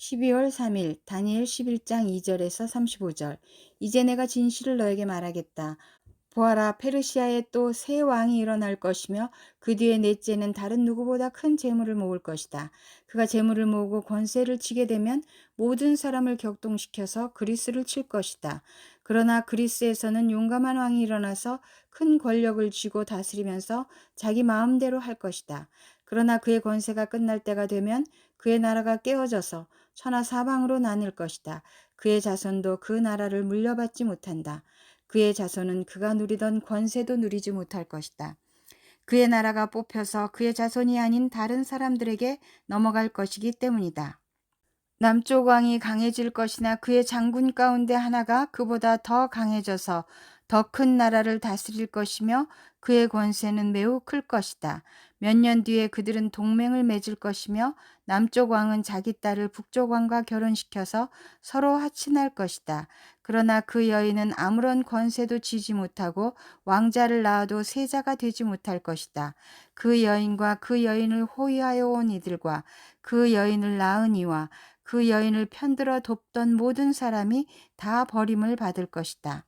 12월 3일 다니엘 11장 2절에서 35절. 이제 내가 진실을 너에게 말하겠다. 보아라, 페르시아에 또 새 왕이 일어날 것이며 그 뒤에 넷째는 다른 누구보다 큰 재물을 모을 것이다. 그가 재물을 모으고 권세를 치게 되면 모든 사람을 격동시켜서 그리스를 칠 것이다. 그러나 그리스에서는 용감한 왕이 일어나서 큰 권력을 쥐고 다스리면서 자기 마음대로 할 것이다. 그러나 그의 권세가 끝날 때가 되면 그의 나라가 깨어져서 천하 사방으로 나뉠 것이다. 그의 자손도 그 나라를 물려받지 못한다. 그의 자손은 그가 누리던 권세도 누리지 못할 것이다. 그의 나라가 뽑혀서 그의 자손이 아닌 다른 사람들에게 넘어갈 것이기 때문이다. 남쪽 왕이 강해질 것이나 그의 장군 가운데 하나가 그보다 더 강해져서 더 큰 나라를 다스릴 것이며 그의 권세는 매우 클 것이다. 몇 년 뒤에 그들은 동맹을 맺을 것이며 남쪽 왕은 자기 딸을 북쪽 왕과 결혼시켜서 서로 하친할 것이다. 그러나 그 여인은 아무런 권세도 쥐지 못하고 왕자를 낳아도 세자가 되지 못할 것이다. 그 여인과 그 여인을 호위하여 온 이들과 그 여인을 낳은 이와 그 여인을 편들어 돕던 모든 사람이 다 버림을 받을 것이다.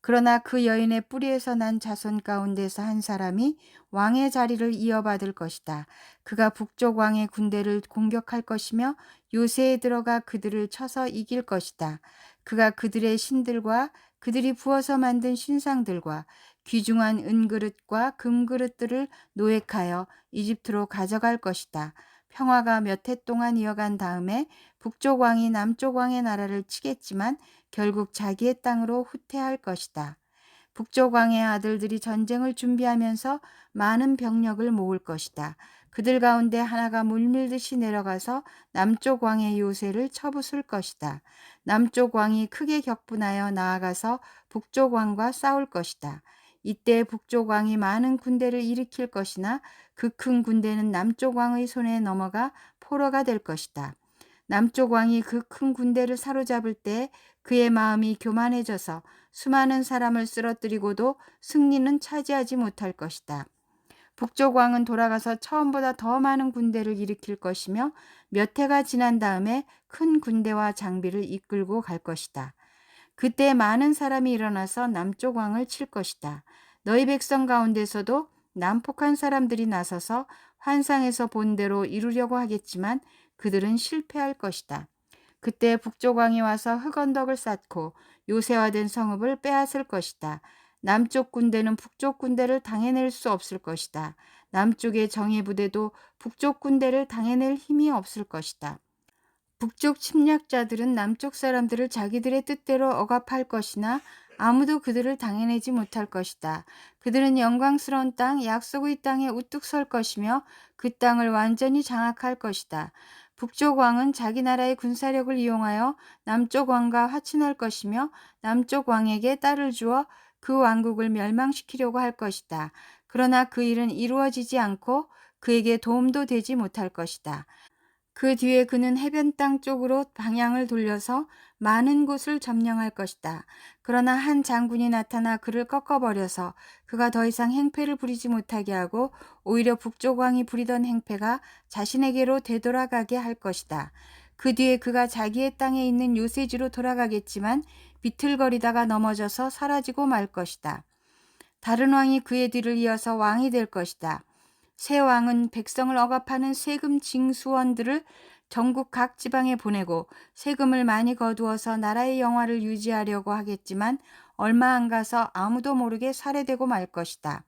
그러나 그 여인의 뿌리에서 난 자손 가운데서 한 사람이 왕의 자리를 이어받을 것이다. 그가 북쪽 왕의 군대를 공격할 것이며 요새에 들어가 그들을 쳐서 이길 것이다. 그가 그들의 신들과 그들이 부어서 만든 신상들과 귀중한 은그릇과 금그릇들을 노획하여 이집트로 가져갈 것이다. 평화가 몇 해 동안 이어간 다음에 북쪽 왕이 남쪽 왕의 나라를 치겠지만 결국 자기의 땅으로 후퇴할 것이다. 북쪽 왕의 아들들이 전쟁을 준비하면서 많은 병력을 모을 것이다. 그들 가운데 하나가 물밀듯이 내려가서 남쪽 왕의 요새를 쳐부술 것이다. 남쪽 왕이 크게 격분하여 나아가서 북쪽 왕과 싸울 것이다. 이때 북쪽 왕이 많은 군대를 일으킬 것이나 그 큰 군대는 남쪽 왕의 손에 넘어가 포로가 될 것이다. 남쪽 왕이 그 큰 군대를 사로잡을 때 그의 마음이 교만해져서 수많은 사람을 쓰러뜨리고도 승리는 차지하지 못할 것이다. 북쪽 왕은 돌아가서 처음보다 더 많은 군대를 일으킬 것이며 몇 해가 지난 다음에 큰 군대와 장비를 이끌고 갈 것이다. 그때 많은 사람이 일어나서 남쪽 왕을 칠 것이다. 너희 백성 가운데서도 난폭한 사람들이 나서서 환상에서 본 대로 이루려고 하겠지만 그들은 실패할 것이다. 그때 북쪽 왕이 와서 흑언덕을 쌓고 요새화된 성읍을 빼앗을 것이다. 남쪽 군대는 북쪽 군대를 당해낼 수 없을 것이다. 남쪽의 정예 부대도 북쪽 군대를 당해낼 힘이 없을 것이다. 북쪽 침략자들은 남쪽 사람들을 자기들의 뜻대로 억압할 것이나 아무도 그들을 당해내지 못할 것이다. 그들은 영광스러운 땅, 약속의 땅에 우뚝 설 것이며 그 땅을 완전히 장악할 것이다. 북쪽 왕은 자기 나라의 군사력을 이용하여 남쪽 왕과 화친할 것이며 남쪽 왕에게 딸을 주어 그 왕국을 멸망시키려고 할 것이다. 그러나 그 일은 이루어지지 않고 그에게 도움도 되지 못할 것이다. 그 뒤에 그는 해변 땅 쪽으로 방향을 돌려서 많은 곳을 점령할 것이다. 그러나 한 장군이 나타나 그를 꺾어버려서 그가 더 이상 행패를 부리지 못하게 하고 오히려 북쪽 왕이 부리던 행패가 자신에게로 되돌아가게 할 것이다. 그 뒤에 그가 자기의 땅에 있는 요새지로 돌아가겠지만 비틀거리다가 넘어져서 사라지고 말 것이다. 다른 왕이 그의 뒤를 이어서 왕이 될 것이다. 새 왕은 백성을 억압하는 세금 징수원들을 전국 각 지방에 보내고 세금을 많이 거두어서 나라의 영화를 유지하려고 하겠지만 얼마 안 가서 아무도 모르게 살해되고 말 것이다.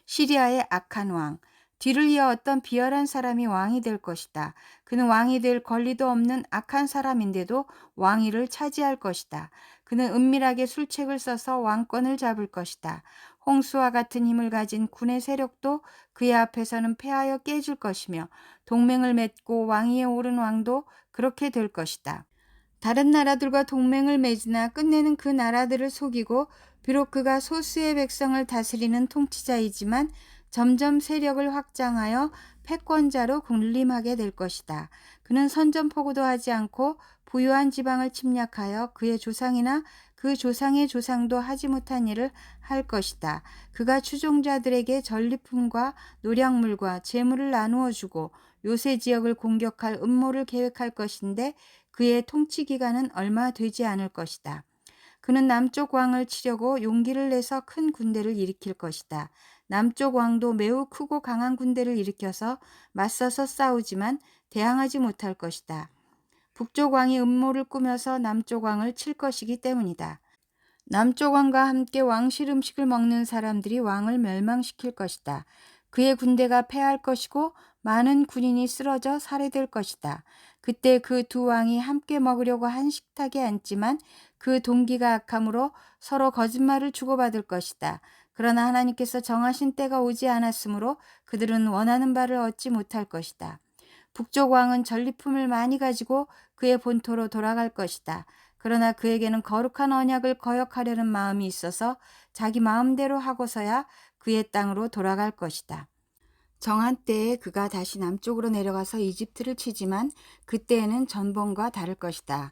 시리아의 악한 왕, 뒤를 이어 어떤 비열한 사람이 왕이 될 것이다. 그는 왕이 될 권리도 없는 악한 사람인데도 왕위를 차지할 것이다. 그는 은밀하게 술책을 써서 왕권을 잡을 것이다. 홍수와 같은 힘을 가진 군의 세력도 그의 앞에서는 패하여 깨질 것이며 동맹을 맺고 왕위에 오른 왕도 그렇게 될 것이다. 다른 나라들과 동맹을 맺으나 끝내는 그 나라들을 속이고 비록 그가 소수의 백성을 다스리는 통치자이지만 점점 세력을 확장하여 패권자로 군림하게 될 것이다. 그는 선전포고도 하지 않고 부유한 지방을 침략하여 그의 조상이나 그 조상의 조상도 하지 못한 일을 할 것이다. 그가 추종자들에게 전리품과 노량물과 재물을 나누어 주고 요새 지역을 공격할 음모를 계획할 것인데 그의 통치 기간은 얼마 되지 않을 것이다. 그는 남쪽 왕을 치려고 용기를 내서 큰 군대를 일으킬 것이다. 남쪽 왕도 매우 크고 강한 군대를 일으켜서 맞서서 싸우지만 대항하지 못할 것이다. 북쪽 왕이 음모를 꾸며서 남쪽 왕을 칠 것이기 때문이다. 남쪽 왕과 함께 왕실 음식을 먹는 사람들이 왕을 멸망시킬 것이다. 그의 군대가 패할 것이고 많은 군인이 쓰러져 살해될 것이다. 그때 그 두 왕이 함께 먹으려고 한 식탁에 앉지만 그 동기가 악함으로 서로 거짓말을 주고받을 것이다. 그러나 하나님께서 정하신 때가 오지 않았으므로 그들은 원하는 바를 얻지 못할 것이다. 북쪽 왕은 전리품을 많이 가지고 그의 본토로 돌아갈 것이다. 그러나 그에게는 거룩한 언약을 거역하려는 마음이 있어서 자기 마음대로 하고서야 그의 땅으로 돌아갈 것이다. 정한 때에 그가 다시 남쪽으로 내려가서 이집트를 치지만 그때에는 전번과 다를 것이다.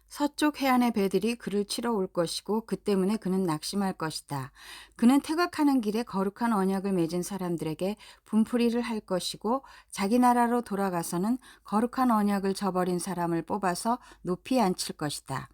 서쪽 해안의 배들이 그를 치러 올 것이고 그 때문에 그는 낙심할 것이다. 그는 퇴각하는 길에 거룩한 언약을 맺은 사람들에게 분풀이를 할 것이고 자기 나라로 돌아가서는 거룩한 언약을 저버린 사람을 뽑아서 높이 앉힐 것이다.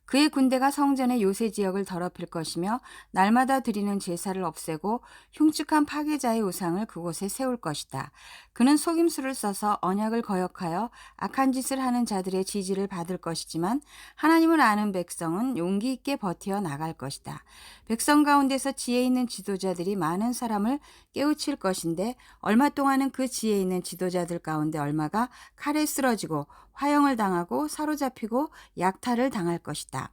그의 군대가 성전의 요새 지역을 더럽힐 것이며 날마다 드리는 제사를 없애고 흉측한 파괴자의 우상을 그곳에 세울 것이다. 그는 속임수를 써서 언약을 거역하여 악한 짓을 하는 자들의 지지를 받을 것이지만 하나님을 아는 백성은 용기 있게 버티어 나갈 것이다. 백성 가운데서 지혜 있는 지도자들이 많은 사람을 깨우칠 것인데 얼마 동안은 그 지혜 있는 지도자들 가운데 얼마가 칼에 쓰러지고 화형을 당하고 사로잡히고 약탈을 당할 것이다.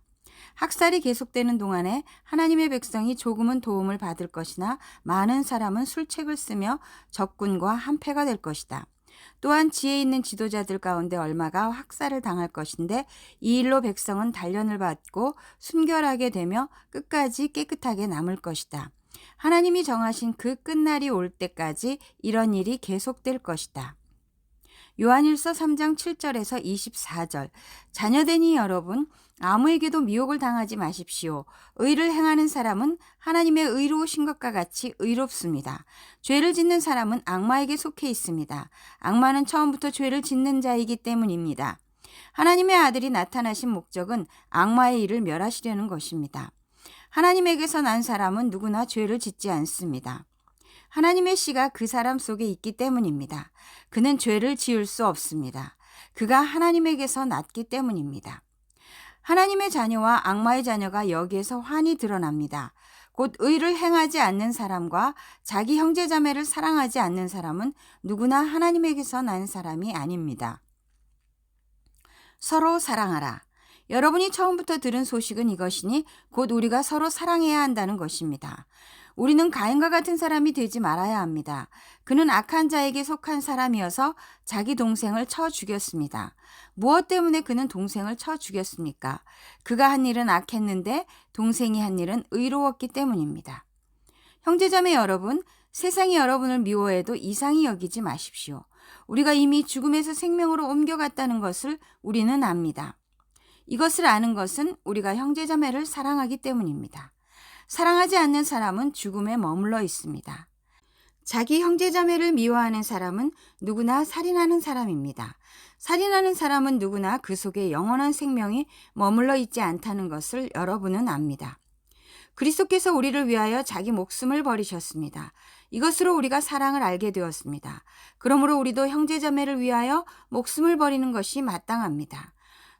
학살이 계속되는 동안에 하나님의 백성이 조금은 도움을 받을 것이나 많은 사람은 술책을 쓰며 적군과 한패가 될 것이다. 또한 지혜 있는 지도자들 가운데 얼마가 학살을 당할 것인데 이 일로 백성은 단련을 받고 순결하게 되며 끝까지 깨끗하게 남을 것이다. 하나님이 정하신 그 끝날이 올 때까지 이런 일이 계속될 것이다. 요한일서 3장 7절에서 24절. 자녀되니 여러분, 아무에게도 미혹을 당하지 마십시오. 의를 행하는 사람은 하나님의 의로우신 것과 같이 의롭습니다. 죄를 짓는 사람은 악마에게 속해 있습니다. 악마는 처음부터 죄를 짓는 자이기 때문입니다. 하나님의 아들이 나타나신 목적은 악마의 일을 멸하시려는 것입니다. 하나님에게서 난 사람은 누구나 죄를 짓지 않습니다. 하나님의 씨가 그 사람 속에 있기 때문입니다. 그는 죄를 지을 수 없습니다. 그가 하나님에게서 났기 때문입니다. 하나님의 자녀와 악마의 자녀가 여기에서 환히 드러납니다. 곧 의를 행하지 않는 사람과 자기 형제자매를 사랑하지 않는 사람은 누구나 하나님에게서 난 사람이 아닙니다. 서로 사랑하라. 여러분이 처음부터 들은 소식은 이것이니 곧 우리가 서로 사랑해야 한다는 것입니다. 우리는 가인과 같은 사람이 되지 말아야 합니다. 그는 악한 자에게 속한 사람이어서 자기 동생을 쳐 죽였습니다. 무엇 때문에 그는 동생을 쳐 죽였습니까? 그가 한 일은 악했는데 동생이 한 일은 의로웠기 때문입니다. 형제자매 여러분, 세상이 여러분을 미워해도 이상히 여기지 마십시오. 우리가 이미 죽음에서 생명으로 옮겨갔다는 것을 우리는 압니다. 이것을 아는 것은 우리가 형제자매를 사랑하기 때문입니다. 사랑하지 않는 사람은 죽음에 머물러 있습니다. 자기 형제자매를 미워하는 사람은 누구나 살인하는 사람입니다. 살인하는 사람은 누구나 그 속에 영원한 생명이 머물러 있지 않다는 것을 여러분은 압니다. 그리스도께서 우리를 위하여 자기 목숨을 버리셨습니다. 이것으로 우리가 사랑을 알게 되었습니다. 그러므로 우리도 형제자매를 위하여 목숨을 버리는 것이 마땅합니다.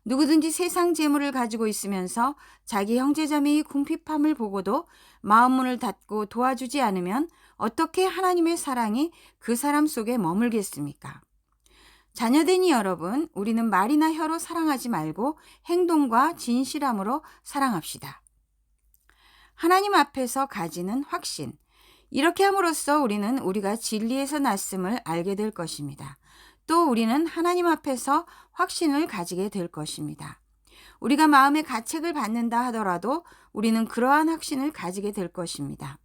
누구든지 세상 재물을 가지고 있으면서 자기 형제자매의 궁핍함을 보고도 마음문을 닫고 도와주지 않으면 어떻게 하나님의 사랑이 그 사람 속에 머물겠습니까? 자녀되니 여러분, 우리는 말이나 혀로 사랑하지 말고 행동과 진실함으로 사랑합시다. 하나님 앞에서 가지는 확신. 이렇게 함으로써 우리는 우리가 진리에서 났음을 알게 될 것입니다. 또 우리는 하나님 앞에서 확신을 가지게 될 것입니다. 우리가 마음의 가책을 받는다 하더라도 우리는 그러한 확신을 가지게 될 것입니다.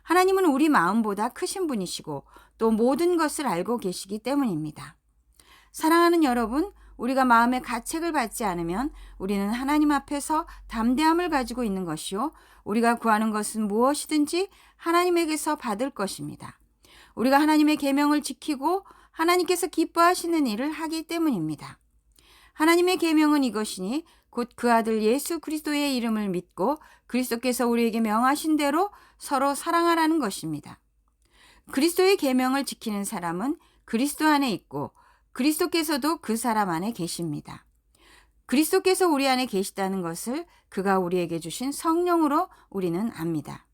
하나님은 우리 마음보다 크신 분이시고 또 모든 것을 알고 계시기 때문입니다. 사랑하는 여러분, 우리가 마음의 가책을 받지 않으면 우리는 하나님 앞에서 담대함을 가지고 있는 것이요, 우리가 구하는 것은 무엇이든지 하나님에게서 받을 것입니다. 우리가 하나님의 계명을 지키고 하나님께서 기뻐하시는 일을 하기 때문입니다. 하나님의 계명은 이것이니 곧 그 아들 예수 그리스도의 이름을 믿고 그리스도께서 우리에게 명하신 대로 서로 사랑하라는 것입니다. 그리스도의 계명을 지키는 사람은 그리스도 안에 있고 그리스도께서도 그 사람 안에 계십니다. 그리스도께서 우리 안에 계시다는 것을 그가 우리에게 주신 성령으로 우리는 압니다.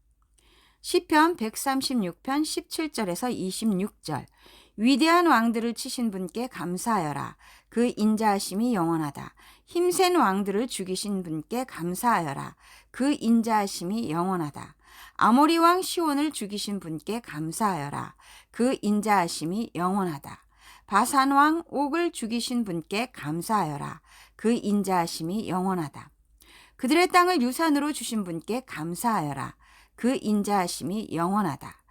시편 136편 17절에서 26절. 위대한 왕들을 치신 분께 감사하여라. 그 인자하심이 영원하다. 힘센 왕들을 죽이신 분께 감사하여라. 그 인자하심이 영원하다. 아모리 왕 시온을 죽이신 분께 감사하여라. 그 인자하심이 영원하다. 바산 왕 옥을 죽이신 분께 감사하여라. 그 인자하심이 영원하다. 그들의 땅을 유산으로 주신 분께 감사하여라. 그 인자하심이 영원하다.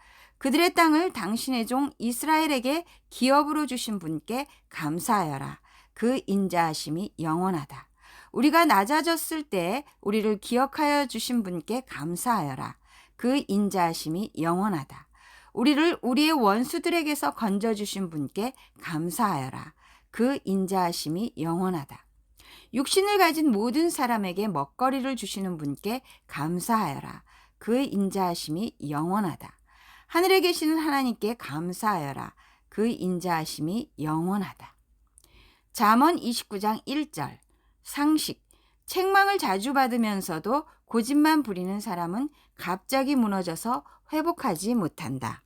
그들의 땅을 당신의 종 이스라엘에게 기업으로 주신 분께 감사하여라. 그 인자하심이 영원하다. 우리가 낮아졌을 때 우리를 기억하여 주신 분께 감사하여라. 그 인자하심이 영원하다. 우리를 우리의 원수들에게서 건져주신 분께 감사하여라. 그 인자하심이 영원하다. 육신을 가진 모든 사람에게 먹거리를 주시는 분께 감사하여라. 그 인자하심이 영원하다. 하늘에 계시는 하나님께 감사하여라. 그 인자하심이 영원하다. 잠언 29장 1절. 상식. 책망을 자주 받으면서도 고집만 부리는 사람은 갑자기 무너져서 회복하지 못한다.